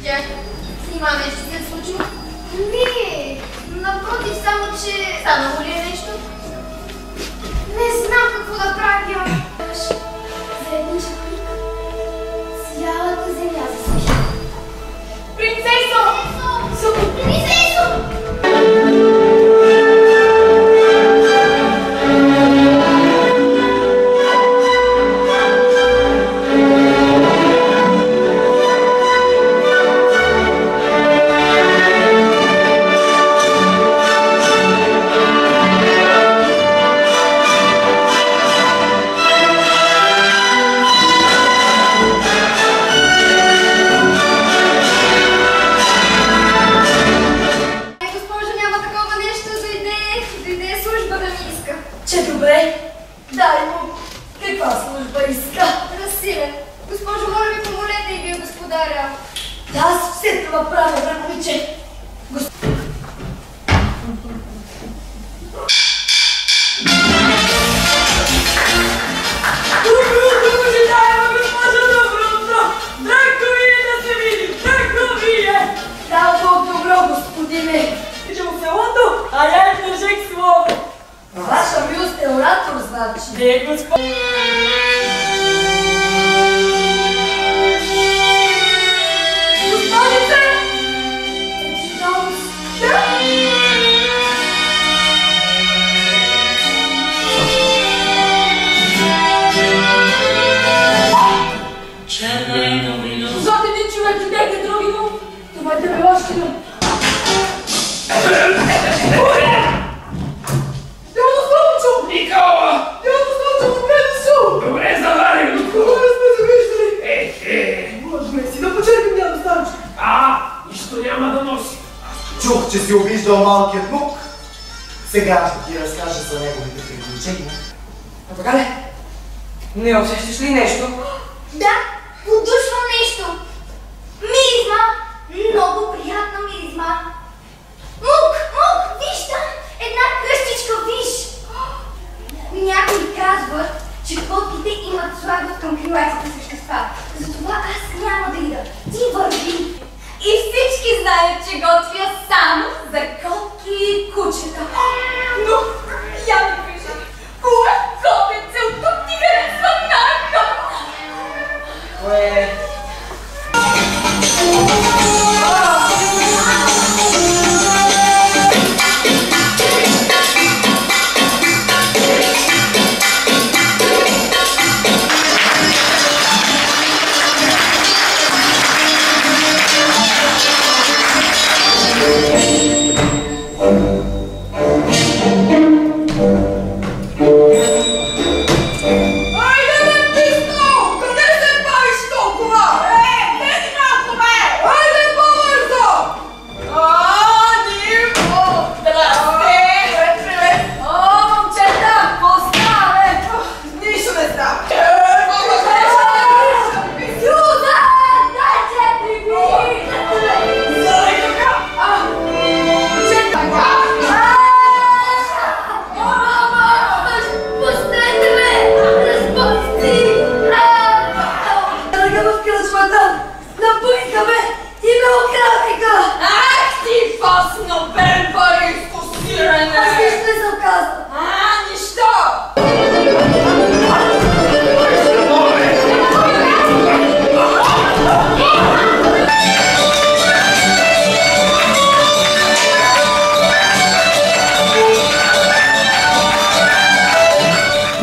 тях. Снима нещо се е случило? Не, напротив, само че... Станало ли е нещо? Не знам какво да правя. За едничък клик цялата земя засвеща. Принцесо! Принцесо! Чух, че си обиждал малкият Мук. Сега ще ти разкажа за неговите приключения. А така ли? Не усещаш ли нещо? Да, подушвам нещо. Миризма, много приятна миризма. Мук, виж там, една къщичка, виж. Някои казват, че котките имат слагост към крилатите същества. Затова аз няма да ида. Ти върви. И всички знаят, че готвя само за котки и кучета. Но, я ми кажа, кое котенце от тук ти харесва най-много? Кое?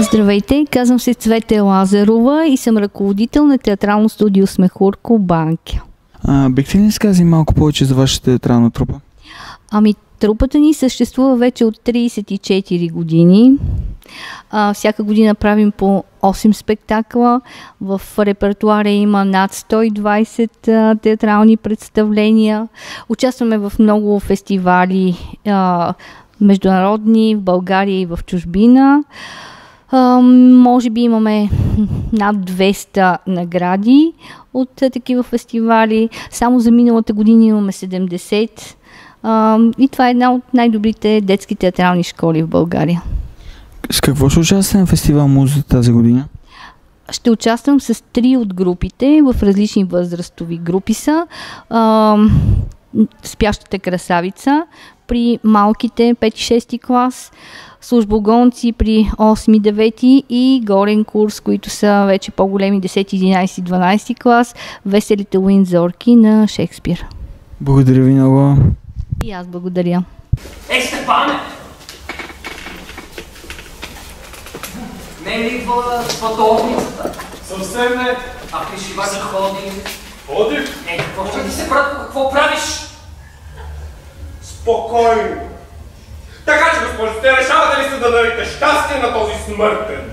Здравейте, казвам се Цвете Лазарова и съм ръководител на театрално студио Смехурко Банкя. Бихте ли сказали малко повече за вашата театрална трупа? Трупата ни съществува вече от 34 години. Всяка година правим по 8 спектакла. В репертуара има над 120 театрални представления. Участваме в много фестивали международни в България и в чужбина. Може би имаме над 200 награди от такива фестивали. Само за миналата година имаме 70. И това е една от най-добрите детски театрални школи в България. С какво ще участвате на фестивал Муза тази година? ще участвам с 3 от групите, в различни възрастови групи са. Спящата красавица при малките 5-6 клас, службогонци при 8-9 и горен курс, които са вече по-големи 10-11-12 клас, веселите Уиндзорки на Шекспир. Благодаря ви много. И аз благодаря. Степане! Не е ли идвала пътовницата? Съвсем не. А при шива си ходи. Ходи? Какво ще ти се братко, какво правиш? Спокойно. Така че, госпожо, те решавате ли се да дадете щастие на този смъртен?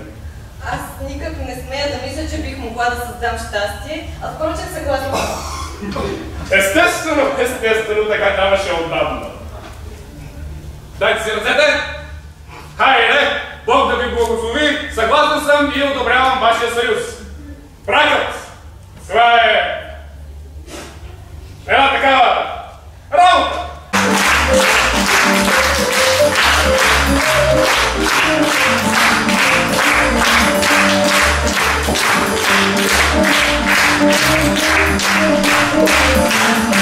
Аз никак не смея да мисля, че бих могла да създам щастие, а впрочем съгласна. Естествено, така трябваше отдавна. Дайте си ръцете! Хайде! Бог да ви благослови! Съгласен съм и одобрявам вашия съюз. Бракът! Това е една такава работа! Thank you.